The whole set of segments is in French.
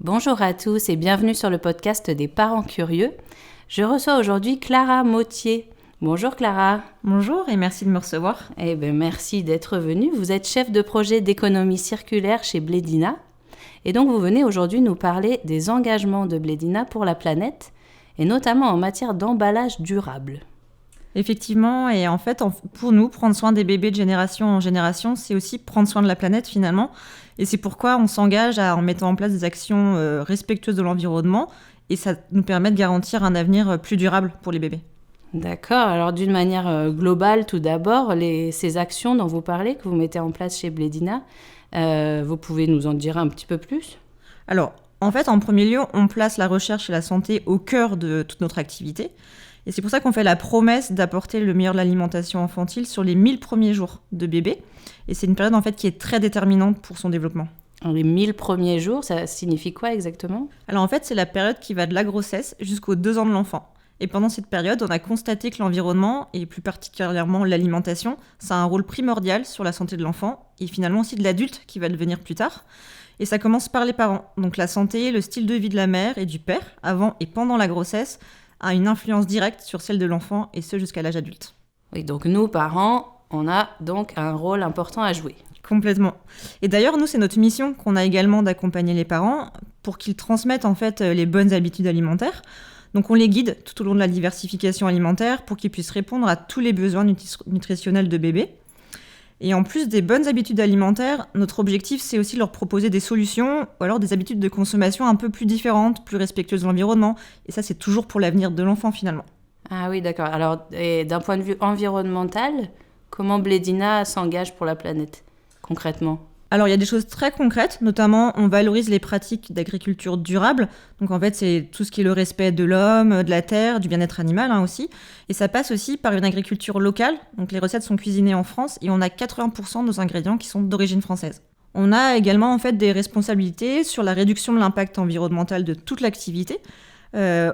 Bonjour à tous et bienvenue sur le podcast des parents curieux. Je reçois aujourd'hui Clara Mottier. Bonjour Clara. Bonjour et merci de me recevoir. Merci d'être venue. Vous êtes chef de projet d'économie circulaire chez Blédina. Et donc vous venez aujourd'hui nous parler des engagements de Blédina pour la planète et notamment en matière d'emballage durable. Effectivement, et en fait, pour nous, prendre soin des bébés de génération en génération, c'est aussi prendre soin de la planète finalement. Et c'est pourquoi on s'engage en mettant en place des actions respectueuses de l'environnement et ça nous permet de garantir un avenir plus durable pour les bébés. D'accord, alors d'une manière globale tout d'abord, ces actions dont vous parlez, que vous mettez en place chez Blédina, vous pouvez nous en dire un petit peu plus ? Alors, en fait, en premier lieu, on place la recherche et la santé au cœur de toute notre activité. Et c'est pour ça qu'on fait la promesse d'apporter le meilleur de l'alimentation infantile sur les 1000 premiers jours de bébé. Et c'est une période en fait qui est très déterminante pour son développement. Les 1000 premiers jours, ça signifie quoi exactement ? Alors en fait, c'est la période qui va de la grossesse jusqu'aux 2 ans de l'enfant. Et pendant cette période, on a constaté que l'environnement, et plus particulièrement l'alimentation, ça a un rôle primordial sur la santé de l'enfant, et finalement aussi de l'adulte qui va devenir plus tard. Et ça commence par les parents. Donc la santé, le style de vie de la mère et du père, avant et pendant la grossesse, a une influence directe sur celle de l'enfant, et ce jusqu'à l'âge adulte. Oui, donc nous, parents, on a donc un rôle important à jouer. Complètement. Et d'ailleurs, nous, c'est notre mission qu'on a également d'accompagner les parents pour qu'ils transmettent en fait les bonnes habitudes alimentaires. Donc on les guide tout au long de la diversification alimentaire pour qu'ils puissent répondre à tous les besoins nutritionnels de bébé. Et en plus des bonnes habitudes alimentaires, notre objectif, c'est aussi de leur proposer des solutions ou alors des habitudes de consommation un peu plus différentes, plus respectueuses de l'environnement. Et ça, c'est toujours pour l'avenir de l'enfant, finalement. Ah oui, d'accord. Alors, et d'un point de vue environnemental, comment Blédina s'engage pour la planète, concrètement ? Alors, il y a des choses très concrètes, notamment on valorise les pratiques d'agriculture durable. Donc, en fait, c'est tout ce qui est le respect de l'homme, de la terre, du bien-être animal aussi. Et ça passe aussi par une agriculture locale. Donc, les recettes sont cuisinées en France et on a 80% de nos ingrédients qui sont d'origine française. On a également en fait des responsabilités sur la réduction de l'impact environnemental de toute l'activité.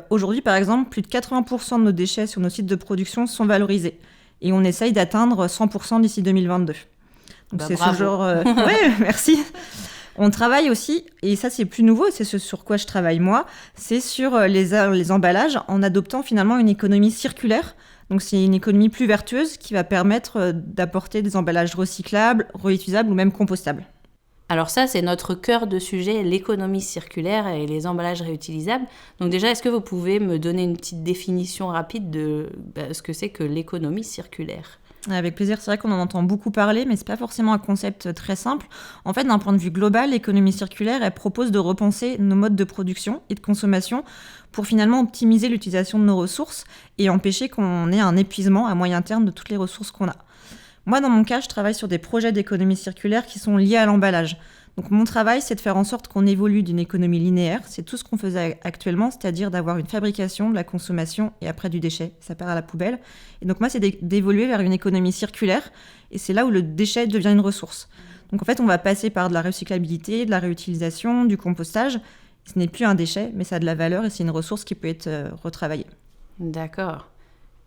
Aujourd'hui, par exemple, plus de 80% de nos déchets sur nos sites de production sont valorisés. Et on essaye d'atteindre 100% d'ici 2022. Donc c'est bravo. ce genre... Ouais, merci. On travaille aussi, et ça c'est plus nouveau, c'est ce sur quoi je travaille moi, c'est sur les emballages en adoptant finalement une économie circulaire. Donc c'est une économie plus vertueuse qui va permettre d'apporter des emballages recyclables, réutilisables ou même compostables. Alors ça, c'est notre cœur de sujet, l'économie circulaire et les emballages réutilisables. Donc déjà, est-ce que vous pouvez me donner une petite définition rapide de ce que c'est que l'économie circulaire ? Avec plaisir, c'est vrai qu'on en entend beaucoup parler, mais c'est pas forcément un concept très simple. En fait, d'un point de vue global, l'économie circulaire, elle propose de repenser nos modes de production et de consommation pour finalement optimiser l'utilisation de nos ressources et empêcher qu'on ait un épuisement à moyen terme de toutes les ressources qu'on a. Moi, dans mon cas, je travaille sur des projets d'économie circulaire qui sont liés à l'emballage. Donc mon travail, c'est de faire en sorte qu'on évolue d'une économie linéaire. C'est tout ce qu'on faisait actuellement, c'est-à-dire d'avoir une fabrication, de la consommation et après du déchet. Ça part à la poubelle. Et donc moi, c'est d'évoluer vers une économie circulaire. Et c'est là où le déchet devient une ressource. Donc en fait, on va passer par de la recyclabilité, de la réutilisation, du compostage. Ce n'est plus un déchet, mais ça a de la valeur et c'est une ressource qui peut être retravaillée. D'accord.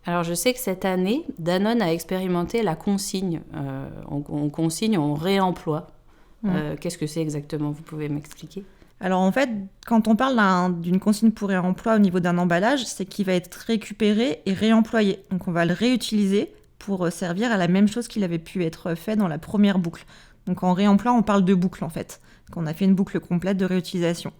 Alors je sais que cette année, Danone a expérimenté la consigne. On consigne, on réemploie. Qu'est-ce que c'est exactement ? Vous pouvez m'expliquer ? Alors en fait, quand on parle d'une consigne pour réemploi au niveau d'un emballage, c'est qu'il va être récupéré et réemployé. Donc on va le réutiliser pour servir à la même chose qu'il avait pu être fait dans la première boucle. Donc en réemploi, on parle de boucle en fait. On a fait une boucle complète de réutilisation.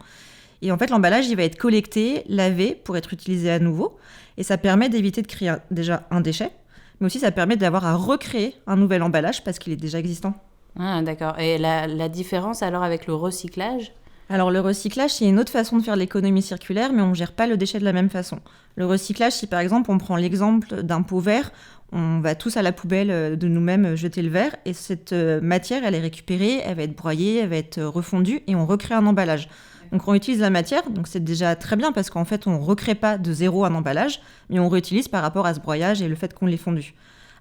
Et en fait, l'emballage, il va être collecté, lavé pour être utilisé à nouveau. Et ça permet d'éviter de créer déjà un déchet, mais aussi ça permet d'avoir à recréer un nouvel emballage parce qu'il est déjà existant. Ah, d'accord. Et la différence alors avec le recyclage ? Alors le recyclage, c'est une autre façon de faire l'économie circulaire, mais on ne gère pas le déchet de la même façon. Le recyclage, si par exemple on prend l'exemple d'un pot vert, on va tous à la poubelle de nous-mêmes jeter le verre, et cette matière, elle est récupérée, elle va être broyée, elle va être refondue, et on recrée un emballage. Donc on utilise la matière, donc c'est déjà très bien, parce qu'en fait on ne recrée pas de zéro un emballage, mais on réutilise par rapport à ce broyage et le fait qu'on l'ait fondu.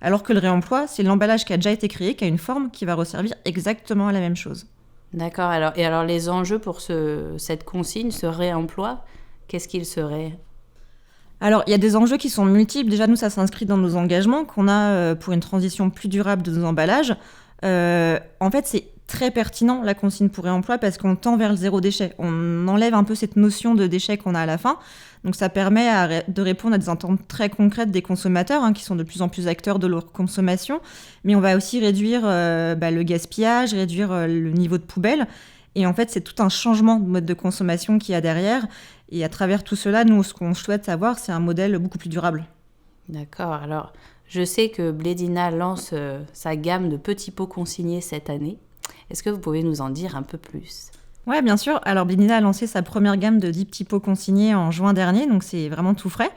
Alors que le réemploi, c'est l'emballage qui a déjà été créé, qui a une forme qui va resservir exactement à la même chose. D'accord. Alors les enjeux pour cette consigne, ce réemploi, qu'est-ce qu'il serait ? Alors, il y a des enjeux qui sont multiples. Déjà, nous, ça s'inscrit dans nos engagements qu'on a pour une transition plus durable de nos emballages. En fait, c'est très pertinent, la consigne pour réemploi, parce qu'on tend vers le zéro déchet. On enlève un peu cette notion de déchet qu'on a à la fin. Donc ça permet de répondre à des attentes très concrètes des consommateurs, qui sont de plus en plus acteurs de leur consommation. Mais on va aussi réduire le gaspillage, réduire le niveau de poubelle. Et en fait, c'est tout un changement de mode de consommation qu'il y a derrière. Et à travers tout cela, nous, ce qu'on souhaite avoir, c'est un modèle beaucoup plus durable. D'accord. Alors, je sais que Blédina lance sa gamme de petits pots consignés cette année. Est-ce que vous pouvez nous en dire un peu plus ? Ouais, bien sûr. Alors, Blédina a lancé sa première gamme de 10 petits pots consignés en juin dernier, donc c'est vraiment tout frais.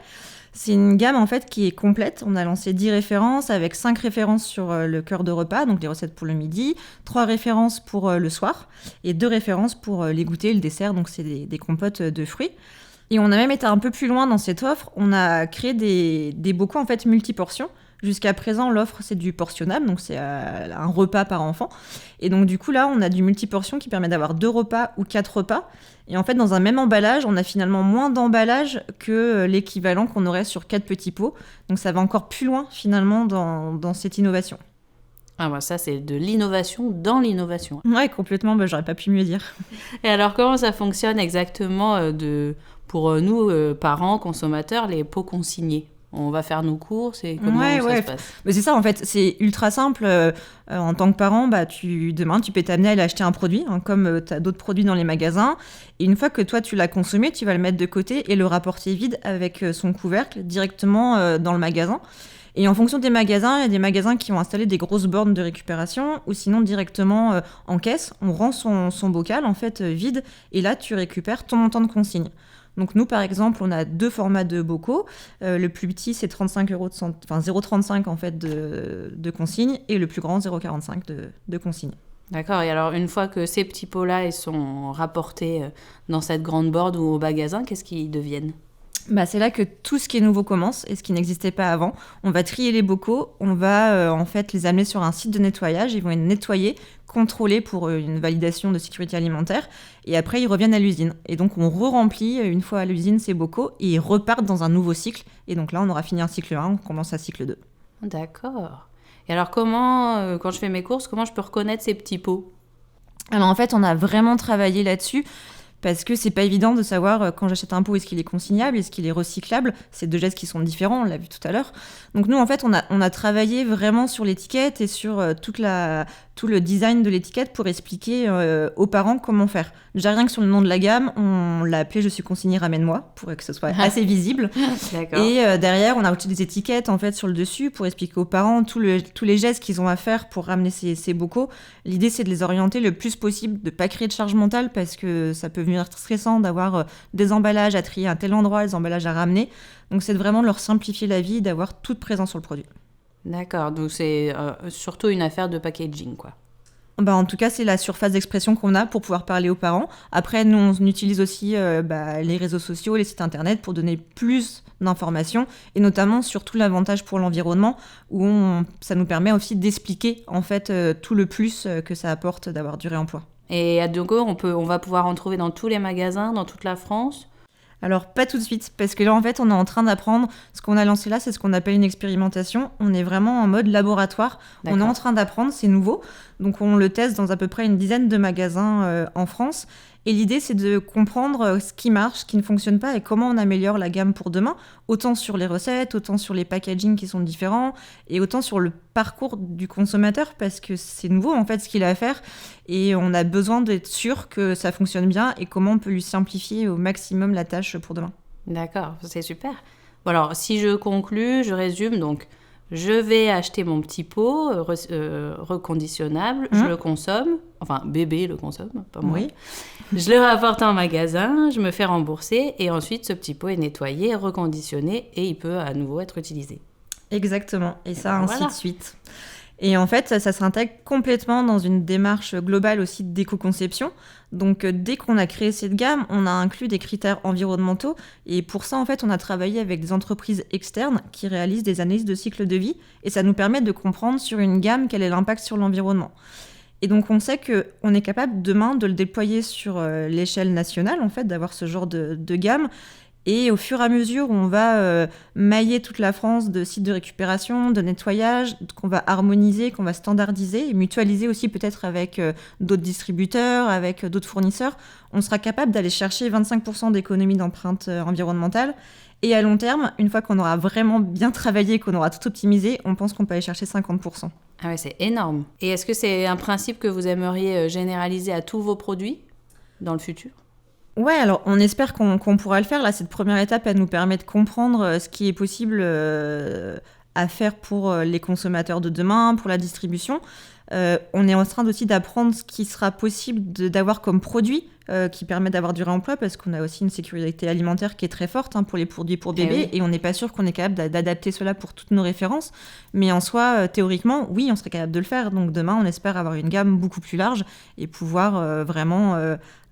C'est une gamme en fait qui est complète. On a lancé 10 références avec 5 références sur le cœur de repas, donc les recettes pour le midi, 3 références pour le soir et 2 références pour les goûters et le dessert, donc c'est des compotes de fruits. Et on a même été un peu plus loin dans cette offre. On a créé des bocaux en fait multiportions. Jusqu'à présent, l'offre, c'est du portionnable, donc c'est un repas par enfant. Et donc, du coup, là, on a du multiportion qui permet d'avoir 2 repas ou 4 repas. Et en fait, dans un même emballage, on a finalement moins d'emballage que l'équivalent qu'on aurait sur 4 petits pots. Donc, ça va encore plus loin, finalement, dans cette innovation. Ah bah ça, c'est de l'innovation dans l'innovation. Ouais, complètement, j'aurais pas pu mieux dire. Et alors, comment ça fonctionne exactement pour nous, parents, consommateurs, les pots consignés ? On va faire nos courses et comment ça se passe ? Mais c'est ça, en fait, c'est ultra simple. En tant que parent, demain, tu peux t'amener à aller acheter un produit, comme tu as d'autres produits dans les magasins. Et une fois que toi, tu l'as consommé, tu vas le mettre de côté et le rapporter vide avec son couvercle directement dans le magasin. Et en fonction des magasins, il y a des magasins qui ont installé des grosses bornes de récupération ou sinon directement en caisse, on rend son bocal en fait vide et là, tu récupères ton montant de consigne. Donc nous, par exemple, on a 2 formats de bocaux. Le plus petit, c'est 35 €, 0,35 en fait de consigne, et le plus grand, 0,45 de consigne. D'accord. Et alors, une fois que ces petits pots-là ils sont rapportés dans cette grande board ou au magasin, qu'est-ce qu'ils deviennent ? C'est là que tout ce qui est nouveau commence et ce qui n'existait pas avant. On va trier les bocaux, on va en fait les amener sur un site de nettoyage, ils vont être nettoyés, contrôlés pour une validation de sécurité alimentaire et après ils reviennent à l'usine. Et donc on re-remplit une fois à l'usine ces bocaux et ils repartent dans un nouveau cycle. Et donc là on aura fini un cycle 1, on commence un cycle 2. D'accord. Et alors comment, quand je fais mes courses, comment je peux reconnaître ces petits pots ? Alors en fait on a vraiment travaillé là-dessus. Parce que c'est pas évident de savoir quand j'achète un pot, est-ce qu'il est consignable, est-ce qu'il est recyclable. C'est 2 gestes qui sont différents, on l'a vu tout à l'heure. Donc nous, en fait, on a travaillé vraiment sur l'étiquette et sur tout le design de l'étiquette pour expliquer aux parents comment faire. Déjà rien que sur le nom de la gamme, on l'a appelé « Je suis consigné, ramène-moi » pour que ce soit assez visible. D'accord. Et derrière, on a ajouté des étiquettes en fait sur le dessus pour expliquer aux parents tous les gestes qu'ils ont à faire pour ramener ces bocaux. L'idée, c'est de les orienter le plus possible, de pas créer de charge mentale parce que ça peut venir stressant d'avoir des emballages à trier à un tel endroit, des emballages à ramener. Donc c'est vraiment de leur simplifier la vie, d'avoir toute présence sur le produit. D'accord, donc c'est surtout une affaire de packaging, quoi. En tout cas, c'est la surface d'expression qu'on a pour pouvoir parler aux parents. Après, nous, on utilise aussi les réseaux sociaux, les sites internet pour donner plus d'informations et notamment surtout l'avantage pour l'environnement où ça nous permet aussi d'expliquer en fait tout le plus que ça apporte d'avoir du réemploi. Et à Dogo, on va pouvoir en trouver dans tous les magasins, dans toute la France ? Alors, pas tout de suite, parce que là, en fait, on est en train d'apprendre. Ce qu'on a lancé là, c'est ce qu'on appelle une expérimentation. On est vraiment en mode laboratoire. D'accord. On est en train d'apprendre, c'est nouveau. Donc, on le teste dans à peu près une dizaine de magasins en France. Et l'idée, c'est de comprendre ce qui marche, ce qui ne fonctionne pas et comment on améliore la gamme pour demain, autant sur les recettes, autant sur les packaging qui sont différents et autant sur le parcours du consommateur parce que c'est nouveau en fait ce qu'il a à faire et on a besoin d'être sûr que ça fonctionne bien et comment on peut lui simplifier au maximum la tâche pour demain. D'accord, c'est super. Bon alors, si je conclue, je résume donc. Je vais acheter mon petit pot reconditionnable, je le consomme, enfin bébé le consomme, pas moi. Oui. Je le rapporte en magasin, je me fais rembourser et ensuite ce petit pot est nettoyé, reconditionné et il peut à nouveau être utilisé. Exactement, et ça ainsi de suite. Et en fait, ça s'intègre complètement dans une démarche globale aussi d'éco-conception. Donc, dès qu'on a créé cette gamme, on a inclus des critères environnementaux. Et pour ça, en fait, on a travaillé avec des entreprises externes qui réalisent des analyses de cycle de vie. Et ça nous permet de comprendre sur une gamme quel est l'impact sur l'environnement. Et donc, on sait qu'on est capable demain de le déployer sur l'échelle nationale, en fait, d'avoir ce genre de gamme. Et au fur et à mesure, on va mailler toute la France de sites de récupération, de nettoyage, qu'on va harmoniser, qu'on va standardiser et mutualiser aussi peut-être avec d'autres distributeurs, avec d'autres fournisseurs. On sera capable d'aller chercher 25% d'économie d'empreinte environnementale. Et à long terme, une fois qu'on aura vraiment bien travaillé, qu'on aura tout optimisé, on pense qu'on peut aller chercher 50%. Ah ouais, c'est énorme. Et est-ce que c'est un principe que vous aimeriez généraliser à tous vos produits dans le futur ? Ouais, alors on espère qu'on pourra le faire. Là, cette première étape, elle nous permet de comprendre ce qui est possible à faire pour les consommateurs de demain, pour la distribution. On est en train aussi d'apprendre ce qui sera possible d'avoir comme produit qui permet d'avoir du réemploi, parce qu'on a aussi une sécurité alimentaire qui est très forte pour les produits pour bébés, et on n'est pas sûr qu'on est capable d'adapter cela pour toutes nos références. Mais en soi, théoriquement, oui, on serait capable de le faire. Donc demain, on espère avoir une gamme beaucoup plus large et pouvoir vraiment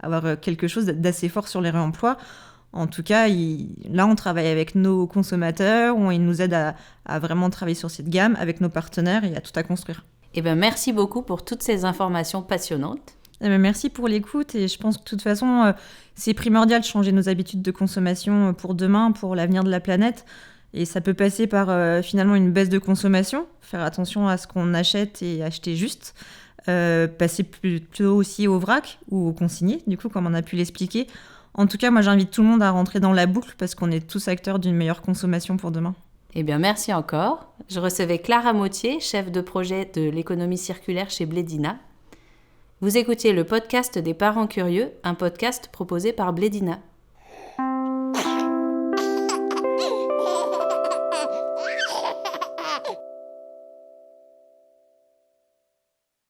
avoir quelque chose d'assez fort sur les réemplois. En tout cas, là, on travaille avec nos consommateurs, ils nous aident à vraiment travailler sur cette gamme avec nos partenaires, et il y a tout à construire. Eh bien, merci beaucoup pour toutes ces informations passionnantes. Merci pour l'écoute, et je pense que de toute façon, c'est primordial de changer nos habitudes de consommation pour demain, pour l'avenir de la planète. Et ça peut passer par finalement une baisse de consommation, faire attention à ce qu'on achète et acheter juste, passer plutôt aussi au vrac ou au consigné, du coup, comme on a pu l'expliquer. En tout cas, moi, j'invite tout le monde à rentrer dans la boucle, parce qu'on est tous acteurs d'une meilleure consommation pour demain. Eh bien, merci encore. Je recevais Clara Mottier, chef de projet de l'économie circulaire chez Blédina. Vous écoutiez le podcast des parents curieux, un podcast proposé par Blédina.